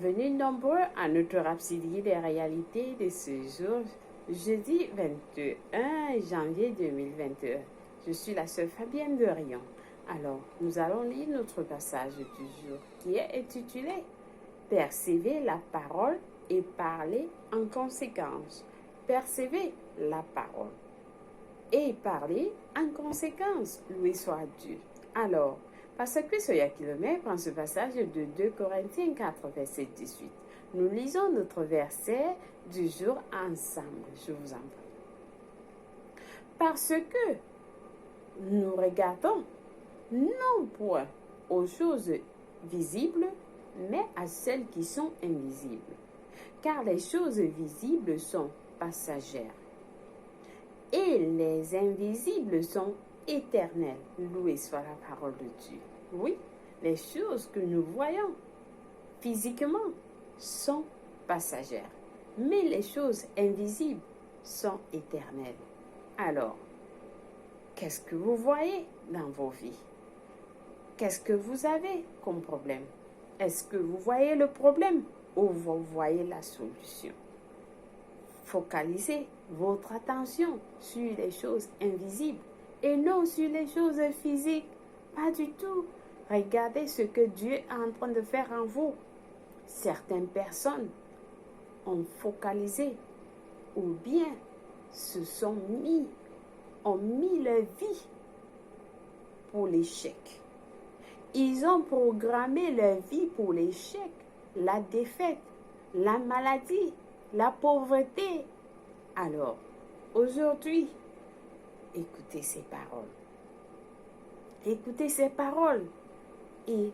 Venez nombreux à notre Rhapsodie des réalités de ce jour, jeudi 21 janvier 2022. Je suis la sœur Fabienne de Rion. Alors, nous allons lire notre passage du jour qui est intitulé « Percevez la parole et parlez en conséquence ». Percevez la parole et parlez en conséquence. Loué soit Dieu. Alors, Pasteur Chris Oyakhilome prend ce passage de 2 Corinthiens 4, verset 18. Nous lisons notre verset du jour ensemble. Je vous en prie. Parce que nous regardons non point aux choses visibles, mais à celles qui sont invisibles. Car les choses visibles sont passagères et les invisibles sont éternelles. Loué soit la parole de Dieu. Oui, les choses que nous voyons physiquement sont passagères, mais les choses invisibles sont éternelles. Alors, qu'est-ce que vous voyez dans vos vies? Qu'est-ce que vous avez comme problème? Est-ce que vous voyez le problème ou vous voyez la solution? Focalisez votre attention sur les choses invisibles et non sur les choses physiques. Pas du tout. Regardez ce que Dieu est en train de faire en vous. Certaines personnes ont focalisé ou bien ont mis leur vie pour l'échec. Ils ont programmé leur vie pour l'échec, la défaite, la maladie, la pauvreté. Alors, aujourd'hui, écoutez ces paroles. Écoutez ces paroles et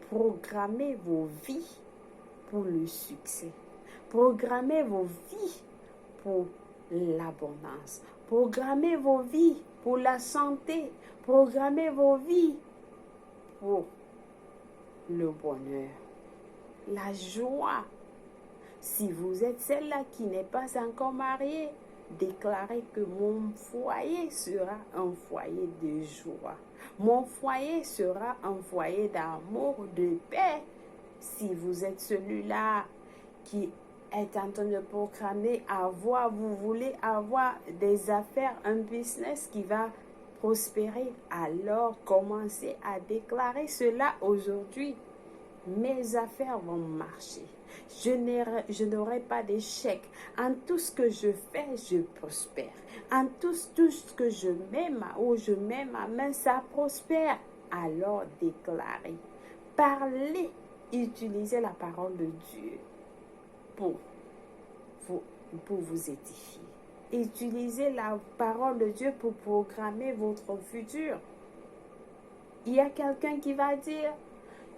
programmez vos vies pour le succès. Programmez vos vies pour l'abondance. Programmez vos vies pour la santé. Programmez vos vies pour le bonheur, la joie. Si vous êtes celle-là qui n'est pas encore mariée, déclarez que mon foyer sera un foyer de joie. Mon foyer sera un foyer d'amour, de paix. Si vous êtes celui-là qui est en train de proclamer vous voulez avoir des affaires, un business qui va prospérer, alors commencez à déclarer cela aujourd'hui. Mes affaires vont marcher. Je n'aurai pas d'échec. En tout ce que je fais, je prospère. En tout ce que je mets ma main, ça prospère. Alors déclarez, parlez, utilisez la parole de Dieu pour vous édifier. Utilisez la parole de Dieu pour programmer votre futur. Il y a quelqu'un qui va dire,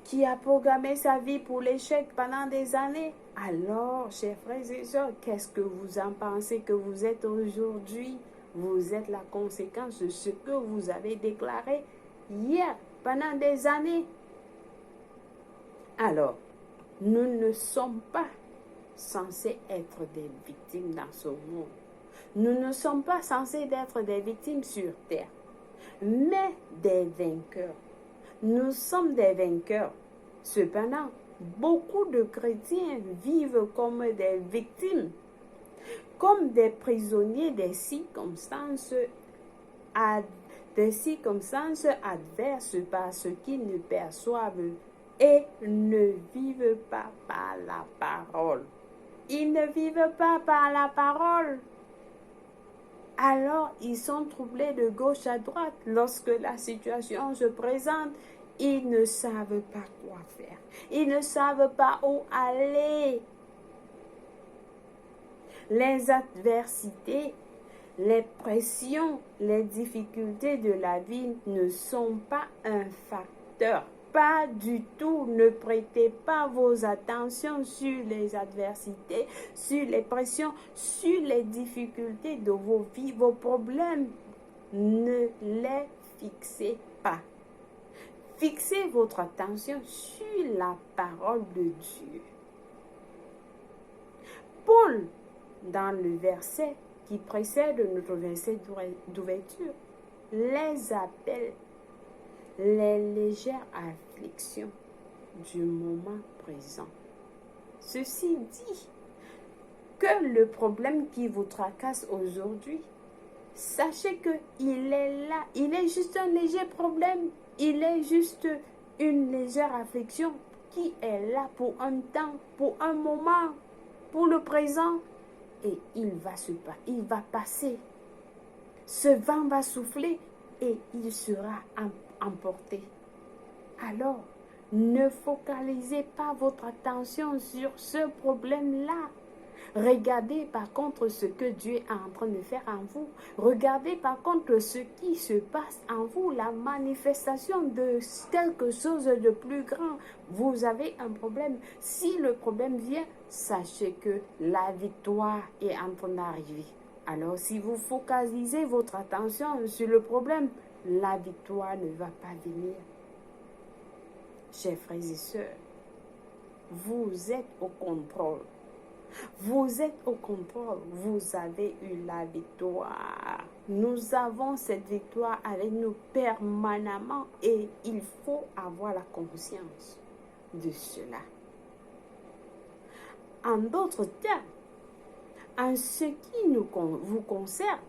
qui a programmé sa vie pour l'échec pendant des années. Alors, chers frères et sœurs, qu'est-ce que vous en pensez que vous êtes aujourd'hui? Vous êtes la conséquence de ce que vous avez déclaré hier, pendant des années. Alors, nous ne sommes pas censés être des victimes dans ce monde. Nous ne sommes pas censés être des victimes sur terre, mais des vainqueurs. Nous sommes des vainqueurs. Cependant, beaucoup de chrétiens vivent comme des victimes, comme des prisonniers des circonstances adverses parce qu'ils ne perçoivent et ne vivent pas par la parole. Ils ne vivent pas par la parole. Alors, ils sont troublés de gauche à droite. Lorsque la situation se présente, ils ne savent pas quoi faire. Ils ne savent pas où aller. Les adversités, les pressions, les difficultés de la vie ne sont pas un facteur. Pas du tout. Ne prêtez pas vos attentions sur les adversités, sur les pressions, sur les difficultés de vos vies, vos problèmes. Ne les fixez pas. Fixez votre attention sur la parole de Dieu. Paul, dans le verset qui précède notre verset d'ouverture, les appelle les légères afflictions du moment présent. Ceci dit, que le problème qui vous tracasse aujourd'hui, sachez qu'il est là, il est juste un léger problème, il est juste une légère affliction qui est là pour un temps, pour un moment, pour le présent, et il va passer. Ce vent va souffler et il sera emporté. Alors, ne focalisez pas votre attention sur ce problème-là. Regardez par contre ce que Dieu est en train de faire en vous. Regardez par contre ce qui se passe en vous, la manifestation de quelque chose de plus grand. Vous avez un problème. Si le problème vient, sachez que la victoire est en train d'arriver. Alors si vous focalisez votre attention sur le problème, la victoire ne va pas venir. Chers frères et sœurs, vous êtes au contrôle. Vous êtes au contrôle, vous avez eu la victoire. Nous avons cette victoire avec nous permanemment et il faut avoir la conscience de cela. En d'autres termes, en ce qui vous concerne,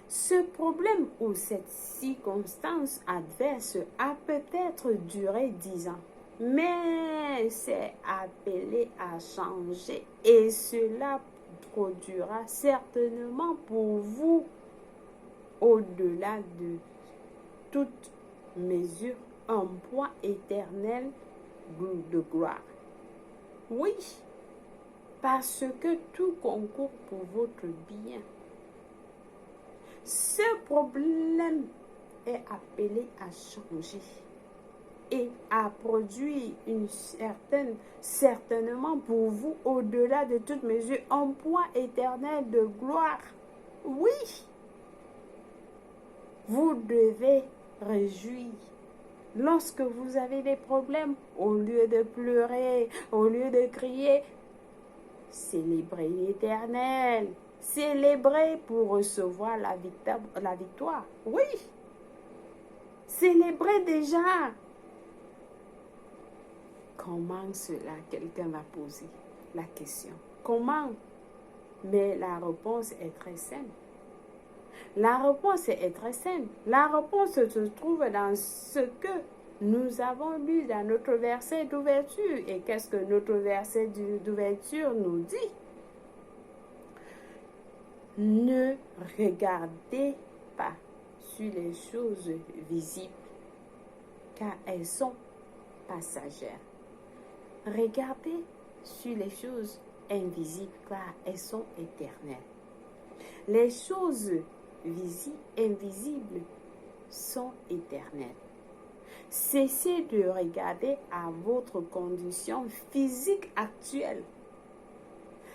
ce problème ou cette circonstance adverse a peut-être duré 10 ans. Mais c'est appelé à changer et cela produira certainement pour vous, au-delà de toute mesure, un poids éternel de gloire. Oui, parce que tout concourt pour votre bien. Ce problème est appelé à changer et à produire certainement pour vous, au-delà de toute mesure, un poids éternel de gloire. Oui, vous devez réjouir. Lorsque vous avez des problèmes, au lieu de pleurer, au lieu de crier, célébrez l'Éternel. Célébrez pour recevoir la victoire. Oui, célébrez déjà. Comment cela? Quelqu'un va poser la question. Comment? Mais la réponse est très simple. La réponse est très simple. La réponse se trouve dans ce que nous avons lu dans notre verset d'ouverture. Et qu'est-ce que notre verset d'ouverture nous dit? Ne regardez pas sur les choses visibles, car elles sont passagères. Regardez sur les choses invisibles, car elles sont éternelles. Les choses invisibles sont éternelles. Cessez de regarder à votre condition physique actuelle.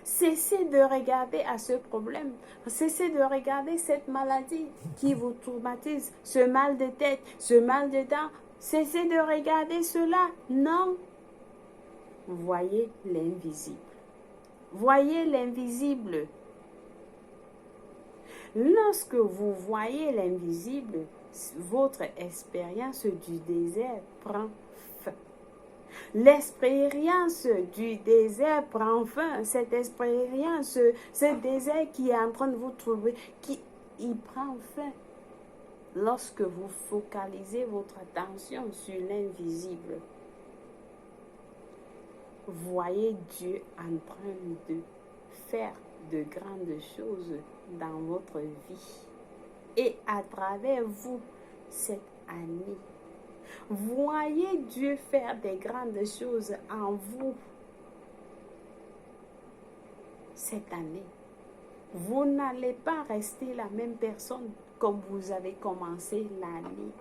Cessez de regarder à ce problème. Cessez de regarder cette maladie qui vous traumatise, ce mal de tête, ce mal de dents. Cessez de regarder cela. Non. Voyez l'invisible. Voyez l'invisible. Lorsque vous voyez l'invisible, votre expérience du désert prend fin. L'expérience du désert prend fin. Cette expérience, ce désert qui est en train de vous trouver, il prend fin. Lorsque vous focalisez votre attention sur l'invisible, voyez Dieu en train de faire de grandes choses dans votre vie. Et à travers vous, cette année, voyez Dieu faire des grandes choses en vous. Cette année, vous n'allez pas rester la même personne comme vous avez commencé l'année.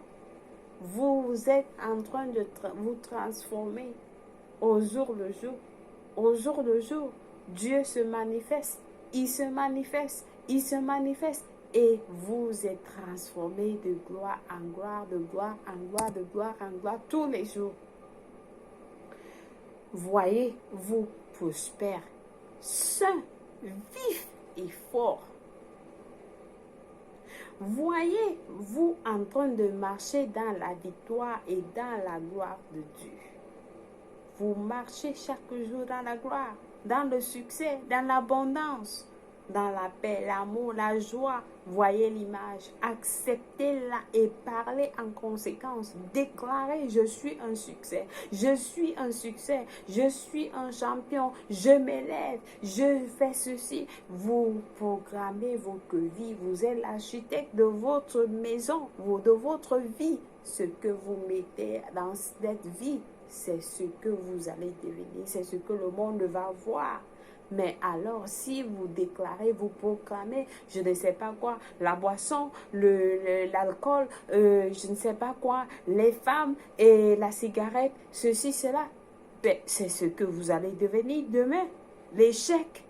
Vous êtes en train de vous transformer au jour le jour. Au jour le jour, Dieu se manifeste. Il se manifeste. Il se manifeste. Et vous êtes transformés de gloire en gloire, de gloire en gloire, de gloire en gloire, tous les jours. Voyez, vous prospère, sain, vif et fort. Voyez-vous en train de marcher dans la victoire et dans la gloire de Dieu. vous marchez chaque jour dans la gloire, dans le succès, dans l'abondance, dans la paix, l'amour, la joie. Voyez l'image, acceptez-la et parlez en conséquence. Déclarez, je suis un succès, je suis un succès, je suis un champion, je m'élève, je fais ceci. Vous programmez votre vie, vous êtes l'architecte de votre maison, de votre vie. Ce que vous mettez dans cette vie, c'est ce que vous allez devenir, c'est ce que le monde va voir. Mais alors, si vous déclarez, vous proclamez, je ne sais pas quoi, la boisson, l'alcool, je ne sais pas quoi, les femmes et la cigarette, ceci, cela, ben, c'est ce que vous allez devenir demain. L'échec,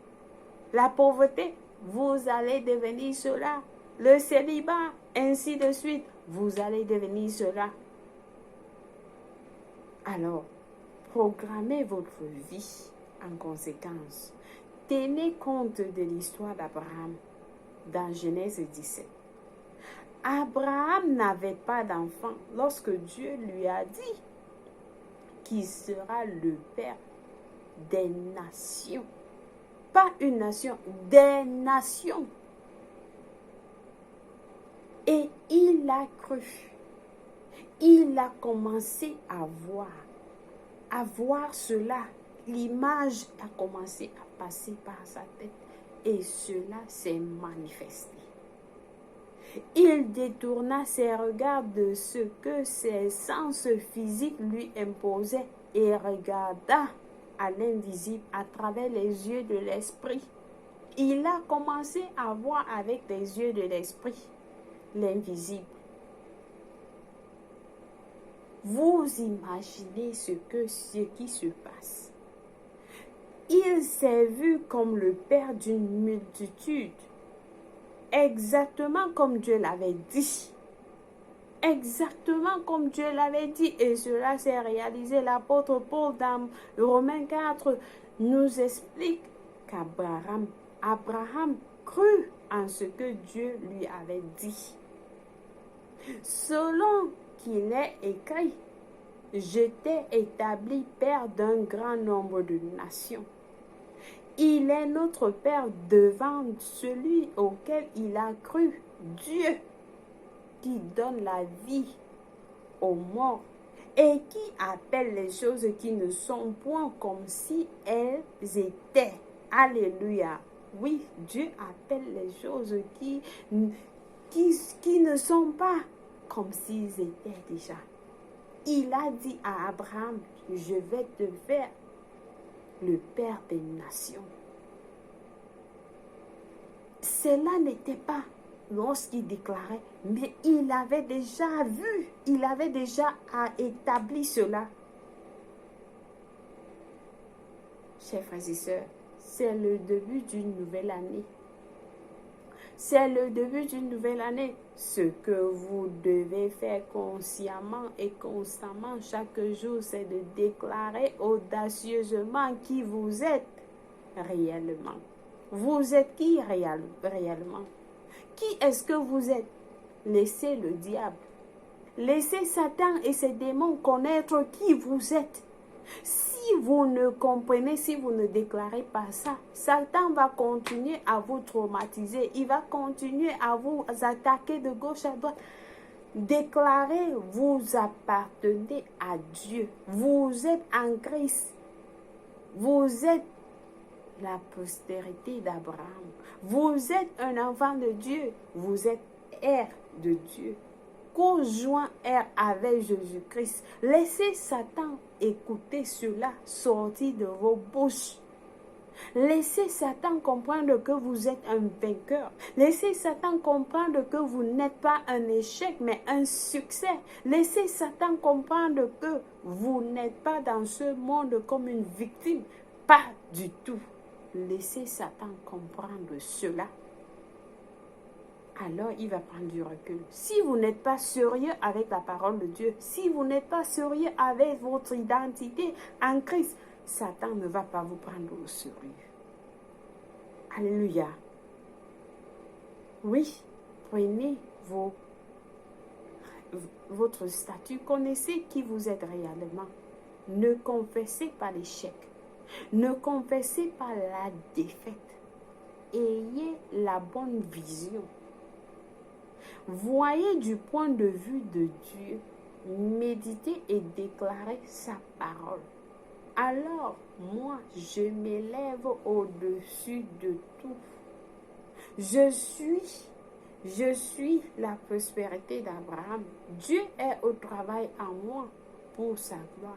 la pauvreté, vous allez devenir cela. Le célibat, ainsi de suite, vous allez devenir cela. Alors, programmez votre vie en conséquence. Tenez compte de l'histoire d'Abraham dans Genèse 17. Abraham n'avait pas d'enfant lorsque Dieu lui a dit qu'il sera le père des nations. Pas une nation, des nations. Et il a cru. Il a commencé à voir cela. L'image a commencé à passer par sa tête et cela s'est manifesté. Il détourna ses regards de ce que ses sens physiques lui imposaient et regarda à l'invisible à travers les yeux de l'esprit. Il a commencé à voir avec les yeux de l'esprit l'invisible. Vous imaginez ce qui se passe. Il s'est vu comme le père d'une multitude, exactement comme Dieu l'avait dit. Exactement comme Dieu l'avait dit. Et cela s'est réalisé. L'apôtre Paul dans Romains 4 nous explique qu'Abraham crut en ce que Dieu lui avait dit. Selon qu'il est écrit, je t'ai établi père d'un grand nombre de nations. Il est notre Père devant celui auquel il a cru, Dieu, qui donne la vie aux morts et qui appelle les choses qui ne sont point comme si elles étaient. Alléluia. Oui, Dieu appelle les choses qui ne sont pas comme s'ils étaient déjà. Il a dit à Abraham, je vais te faire le père des nations. Cela n'était pas lorsqu'il déclarait, mais il avait déjà vu, il avait déjà établi cela. Chers frères et sœurs, c'est le début d'une nouvelle année. C'est le début d'une nouvelle année. Ce que vous devez faire consciemment et constamment chaque jour, c'est de déclarer audacieusement qui vous êtes réellement. Vous êtes qui réellement? Qui est-ce que vous êtes? Laissez le diable, laissez Satan et ses démons connaître qui vous êtes. Si vous ne comprenez, si vous ne déclarez pas ça, Satan va continuer à vous traumatiser. Il va continuer à vous attaquer de gauche à droite. Déclarez, vous appartenez à Dieu. Vous êtes en Christ. Vous êtes la postérité d'Abraham. Vous êtes un enfant de Dieu. Vous êtes heir de Diu. Conjoint heir avec Jésus-Christ. Laissez Satan écouter cela sortir de vos bouches. Laissez Satan comprendre que vous êtes un vainqueur. Laissez Satan comprendre que vous n'êtes pas un échec, mais un succès. Laissez Satan comprendre que vous n'êtes pas dans ce monde comme une victime. Pas du tout. Laissez Satan comprendre cela. Alors il va prendre du recul. Si vous n'êtes pas sérieux avec la parole de Dieu, si vous n'êtes pas sérieux avec votre identité en Christ, Satan ne va pas vous prendre au sérieux. Alléluia. Oui, prenez votre statut, connaissez qui vous êtes réellement. Ne confessez pas l'échec. Ne confessez pas la défaite. Ayez la bonne vision. Voyez du point de vue de Dieu. Méditez et déclarez sa parole. Alors, moi, je m'élève au-dessus de tout. Je suis la prospérité d'Abraham. Dieu est au travail en moi pour sa gloire.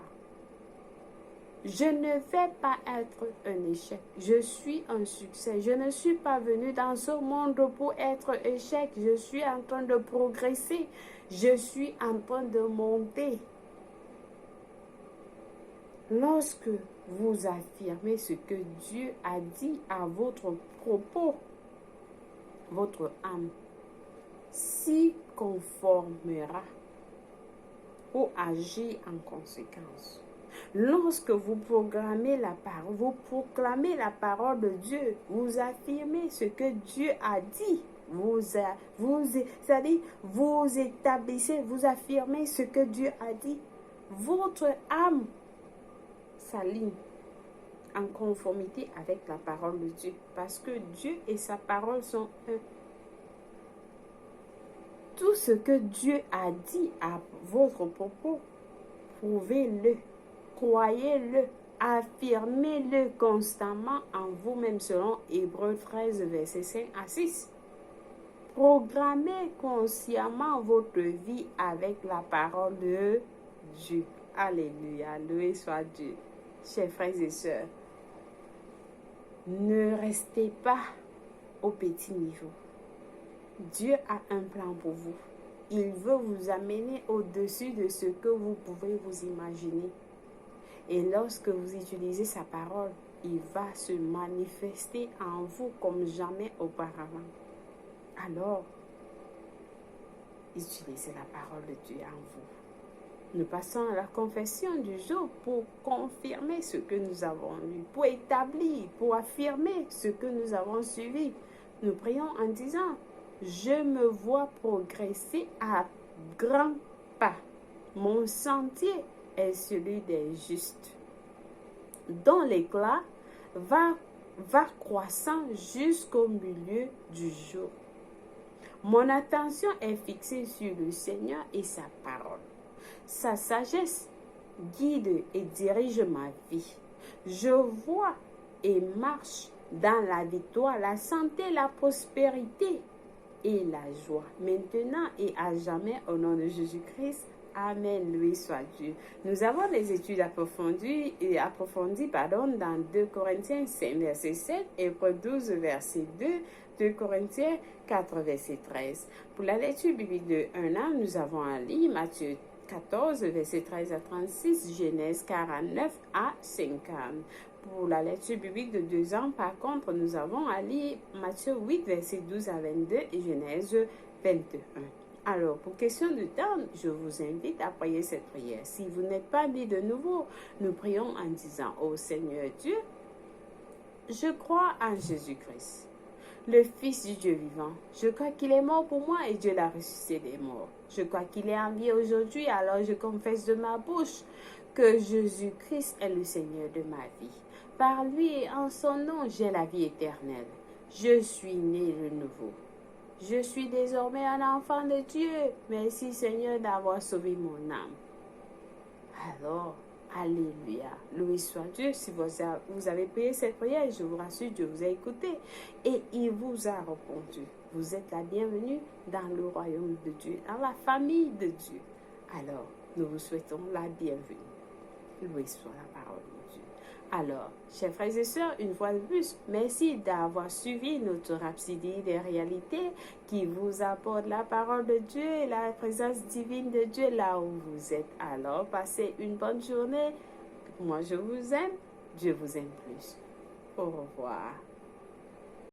Je ne vais pas être un échec. Je suis un succès. Je ne suis pas venu dans ce monde pour être échec. Je suis en train de progresser. Je suis en train de monter. Lorsque vous affirmez ce que Dieu a dit à votre propos, votre âme s'y conformera ou agit en conséquence. Lorsque vous proclamez la parole de Dieu, vous affirmez ce que Dieu a dit. C'est-à-dire, vous établissez, vous affirmez ce que Dieu a dit. Votre âme s'aligne en conformité avec la parole de Dieu. Parce que Dieu et sa parole sont un. Tout ce que Dieu a dit à votre propos, prouvez-le, croyez-le, affirmez-le constamment en vous-même selon Hébreux 13, versets 5 à 6. Programmez consciemment votre vie avec la parole de Dieu. Alléluia, loué soit Dieu. Chers frères et sœurs, ne restez pas au petit niveau. Dieu a un plan pour vous. Il veut vous amener au-dessus de ce que vous pouvez vous imaginer. Et lorsque vous utilisez sa parole, il va se manifester en vous comme jamais auparavant. Alors, utilisez la parole de Dieu en vous. Nous passons à la confession du jour pour confirmer ce que nous avons lu, pour établir, pour affirmer ce que nous avons suivi. Nous prions en disant: je me vois progresser à grands pas. Mon sentier est celui des justes, dont l'éclat va croissant jusqu'au milieu du jour. Mon attention est fixée sur le Seigneur et sa parole. Sa sagesse guide et dirige ma vie. Je vois et marche dans la victoire, la santé, la prospérité et la joie, maintenant et à jamais, au nom de Jésus-Christ. Amen, loué soit Dieu. Nous avons des études approfondies dans 2 Corinthiens 5, verset 7, Hébreux 12, verset 2, 2 Corinthiens 4, verset 13. Pour la lecture biblique de 1 an, nous avons à lire Matthieu 14, verset 13 à 36, Genèse 49 à 50. Pour la lecture biblique de 2 ans, par contre, nous avons à lire Matthieu 8, verset 12 à 22 et Genèse 21. Alors, pour question de temps, je vous invite à prier cette prière. Si vous n'êtes pas né de nouveau, nous prions en disant: ô Seigneur Dieu, je crois en Jésus-Christ, le Fils du Dieu vivant. Je crois qu'il est mort pour moi et Dieu l'a ressuscité des morts. Je crois qu'il est en vie aujourd'hui, alors je confesse de ma bouche que Jésus-Christ est le Seigneur de ma vie. Par lui et en son nom, j'ai la vie éternelle. Je suis né de nouveau. Je suis désormais un enfant de Dieu. Merci Seigneur d'avoir sauvé mon âme. Alors, alléluia. Loué soit Dieu. Si vous avez prié cette prière, je vous rassure, Dieu vous a écouté et il vous a répondu. Vous êtes la bienvenue dans le royaume de Dieu, dans la famille de Dieu. Alors, nous vous souhaitons la bienvenue. Loué soit la parole de Dieu. Alors, chers frères et sœurs, une fois de plus, merci d'avoir suivi notre rhapsodie des réalités qui vous apporte la parole de Dieu et la présence divine de Dieu là où vous êtes. Alors, passez une bonne journée. Moi, je vous aime. Dieu vous aime plus. Au revoir.